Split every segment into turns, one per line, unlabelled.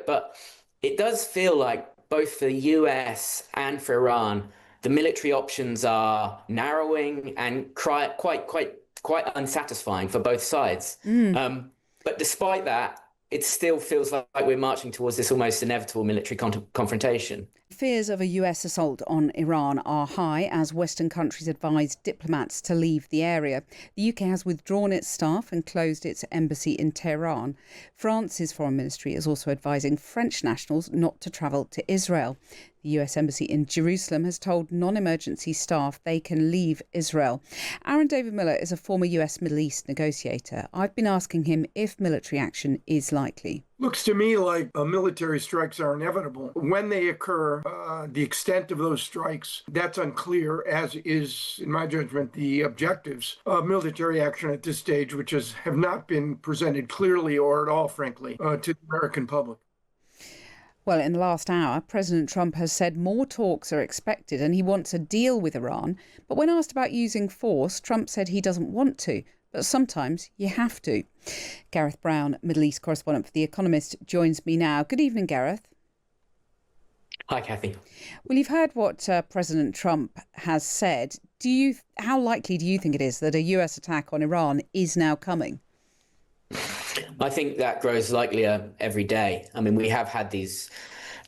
it. But it does feel like both for the US and for Iran, the military options are narrowing and quite unsatisfying for both sides. But despite that, it still feels like we're marching towards this almost inevitable military confrontation.
Fears of a US assault on Iran are high as Western countries advise diplomats to leave the area. The UK has withdrawn its staff and closed its embassy in Tehran. France's foreign ministry is also advising French nationals not to travel to Israel. The US Embassy in Jerusalem has told non-emergency staff they can leave Israel. Aaron David Miller is a former US Middle East negotiator. I've been asking him if military action is likely.
Looks to me like military strikes are inevitable. When they occur, the extent of those strikes, that's unclear, as is, in my judgment, the objectives of military action at this stage, which have not been presented clearly or at all, frankly, to the American public.
Well, in the last hour, President Trump has said more talks are expected and he wants a deal with Iran. But when asked about using force, Trump said he doesn't want to. But sometimes you have to. Gareth Browne, Middle East correspondent for The Economist, joins me now. Good evening, Gareth.
Hi, Kathy.
Well, you've heard what President Trump has said. How likely do you think it is that a US attack on Iran is now coming?
I think that grows likelier every day. I mean, we have had these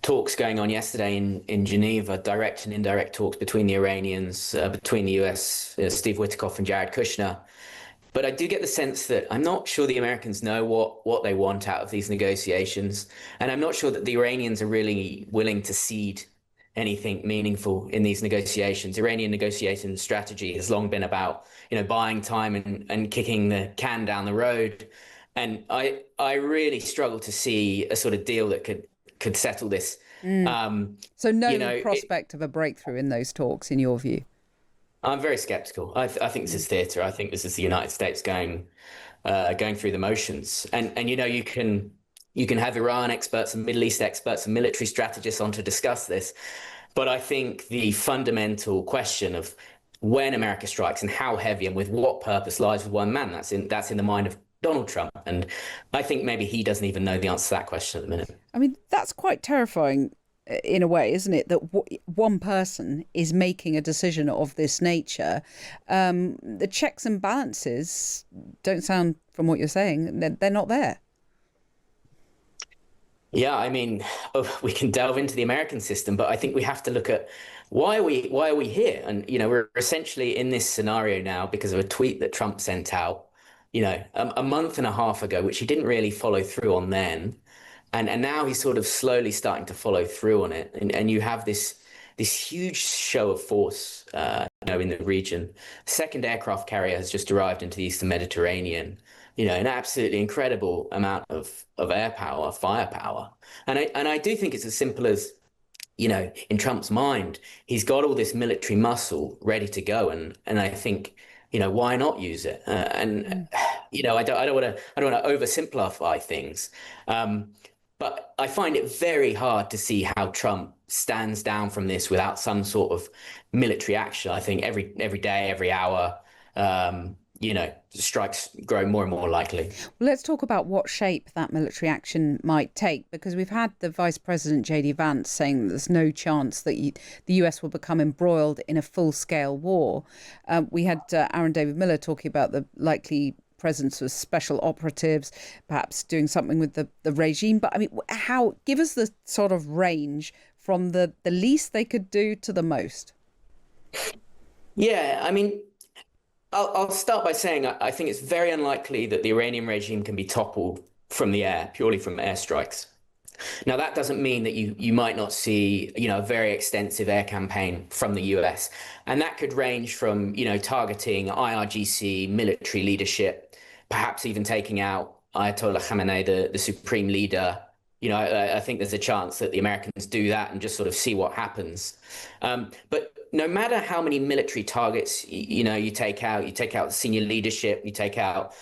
talks going on yesterday in Geneva, direct and indirect talks between the Iranians, between the US, Steve Witkoff and Jared Kushner. But I do get the sense that I'm not sure the Americans know what they want out of these negotiations. And I'm not sure that the Iranians are really willing to cede anything meaningful in these negotiations. Iranian negotiation strategy has long been about, buying time and kicking the can down the road. And I really struggle to see a sort of deal that could settle this.
So no prospect of a breakthrough in those talks, in your view?
I'm very skeptical. I think this is theatre. I think this is the United States going through the motions. And you can have Iran experts and Middle East experts and military strategists on to discuss this. But I think the fundamental question of when America strikes and how heavy and with what purpose lies with one man, that's in the mind of Donald Trump. And I think maybe he doesn't even know the answer to that question at the minute.
I mean, that's quite terrifying in a way, isn't it? That one person is making a decision of this nature. The checks and balances don't sound, from what you're saying, they're not there.
Yeah, I mean, we can delve into the American system, but I think we have to look at why are we here? And, we're essentially in this scenario now because of a tweet that Trump sent out, a month and a half ago, which he didn't really follow through on then. And now he's sort of slowly starting to follow through on it. And you have this huge show of force, in the region. Second aircraft carrier has just arrived into the Eastern Mediterranean. An absolutely incredible amount of air power, firepower. And I do think it's as simple as, in Trump's mind, he's got all this military muscle ready to go. And I think, why not use it? I don't want to oversimplify things. But I find it very hard to see how Trump stands down from this without some sort of military action. I think every day, every hour, strikes grow more and more likely.
Well, let's talk about what shape that military action might take, because we've had the Vice President J.D. Vance saying that there's no chance that the US will become embroiled in a full-scale war. We had Aaron David Miller talking about the likely presence of special operatives, perhaps doing something with the regime. But I mean, give us the sort of range from the least they could do to the most.
Yeah, I mean, I'll start by saying I think it's very unlikely that the Iranian regime can be toppled from the air, purely from airstrikes. Now, that doesn't mean that you might not see, a very extensive air campaign from the US. And that could range from, targeting IRGC, military leadership, perhaps even taking out Ayatollah Khamenei, the supreme leader. I think there's a chance that the Americans do that and just sort of see what happens. But no matter how many military targets, you take out senior leadership, you take out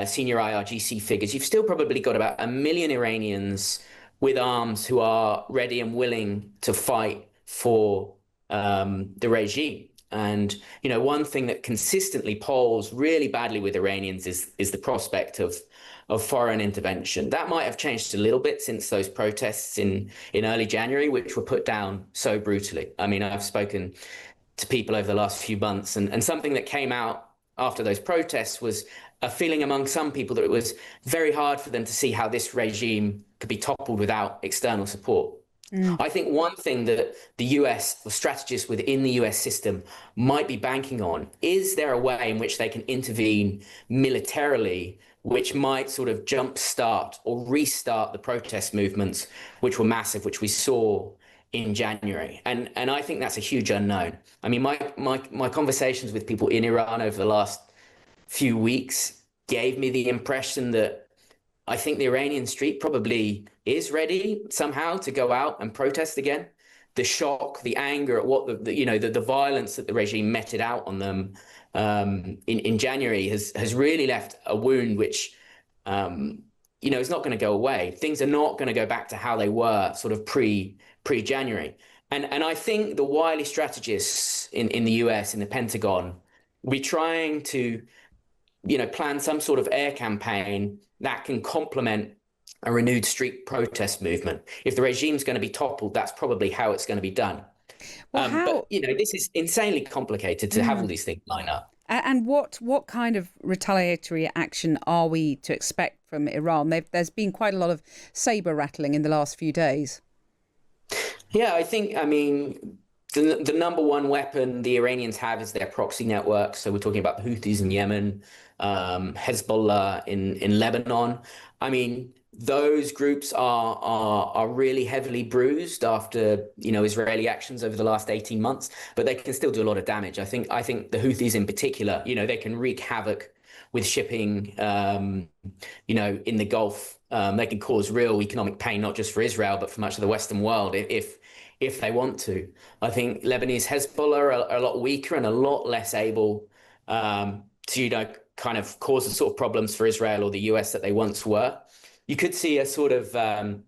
senior IRGC figures, you've still probably got about 1 million Iranians with arms who are ready and willing to fight for the regime. And, one thing that consistently polls really badly with Iranians is the prospect of of foreign intervention. That might have changed a little bit since those protests in early January, which were put down so brutally. I mean, I've spoken to people over the last few months, and something that came out after those protests was a feeling among some people that it was very hard for them to see how this regime could be toppled without external support. I think one thing that the US or strategists within the US system might be banking on is there a way in which they can intervene militarily, which might sort of jumpstart or restart the protest movements, which were massive, which we saw in January. And I think that's a huge unknown. I mean, my conversations with people in Iran over the last few weeks gave me the impression that I think the Iranian street probably is ready somehow to go out and protest again. The shock, the anger at what the violence that the regime meted out on them in January has really left a wound which is not going to go away. Things are not going to go back to how they were sort of pre-January. And I think the wily strategists in the US, in the Pentagon, we're trying to plan some sort of air campaign that can complement a renewed street protest movement. If the regime's going to be toppled, that's probably how it's going to be done. But this is insanely complicated to have all these things line up.
And what kind of retaliatory action are we to expect from Iran? There's been quite a lot of saber rattling in the last few days.
Yeah, I mean, the number one weapon the Iranians have is their proxy network. So we're talking about the Houthis in Yemen, Hezbollah in Lebanon. I mean, those groups are really heavily bruised after Israeli actions over the last 18 months, but they can still do a lot of damage. I think the Houthis in particular, they can wreak havoc with shipping, in the Gulf. They can cause real economic pain, not just for Israel, but for much of the Western world if they want to. I think Lebanese Hezbollah are a lot weaker and a lot less able to, kind of cause the sort of problems for Israel or the US that they once were. You could see a sort of an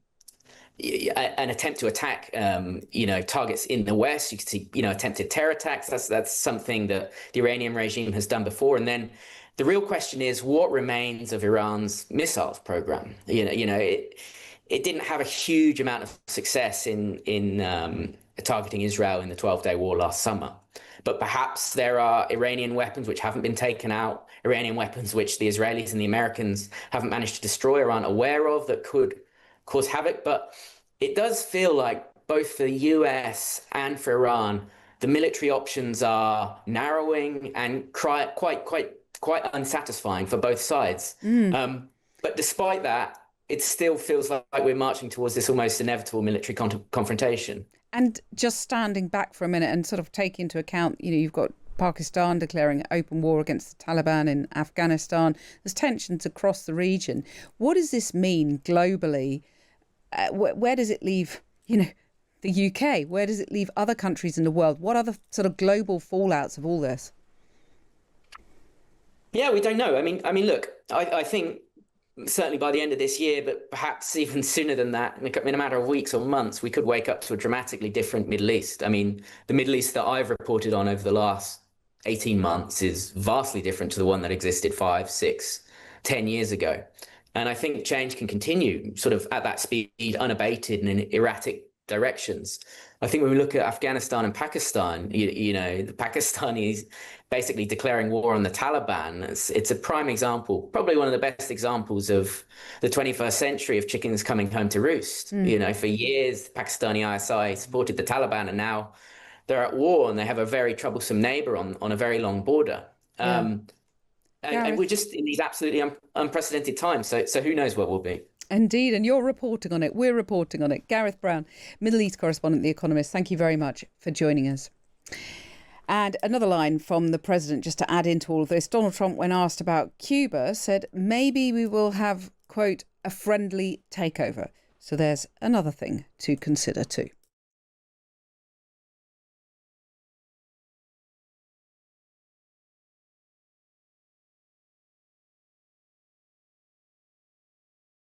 attempt to attack, targets in the West. You could see, attempted terror attacks. That's something that the Iranian regime has done before. And then the real question is, what remains of Iran's missiles program? It didn't have a huge amount of success in targeting Israel in the 12-day war last summer. But perhaps there are Iranian weapons which haven't been taken out, Iranian weapons which the Israelis and the Americans haven't managed to destroy or aren't aware of that could cause havoc. But it does feel like both for the US and for Iran, the military options are narrowing and quite unsatisfying for both sides. But despite that, it still feels like we're marching towards this almost inevitable military confrontation.
And just standing back for a minute and sort of take into account, you've got Pakistan declaring open war against the Taliban in Afghanistan. There's tensions across the region. What does this mean globally? Where does it leave, the UK? Where does it leave other countries in the world? What are the sort of global fallouts of all this?
Yeah, we don't know. I mean, look, I think certainly by the end of this year, but perhaps even sooner than that, in a matter of weeks or months, we could wake up to a dramatically different Middle East. I mean, the Middle East that I've reported on over the last 18 months is vastly different to the one that existed 5, 6, 10 years ago. And I think change can continue sort of at that speed, unabated and in erratic directions. I think when we look at Afghanistan and Pakistan, the Pakistanis basically declaring war on the Taliban, it's a prime example, probably one of the best examples of the 21st century of chickens coming home to roost. For years, Pakistani ISI supported the Taliban, and now they're at war and they have a very troublesome neighbor on a very long border. And we're just in these absolutely unprecedented times. So who knows where we'll be.
Indeed, and you're reporting on it. We're reporting on it. Gareth Browne, Middle East correspondent, The Economist, thank you very much for joining us. And another line from the president, just to add into all of this. Donald Trump, when asked about Cuba, said, maybe we will have, quote, a friendly takeover. So there's another thing to consider too.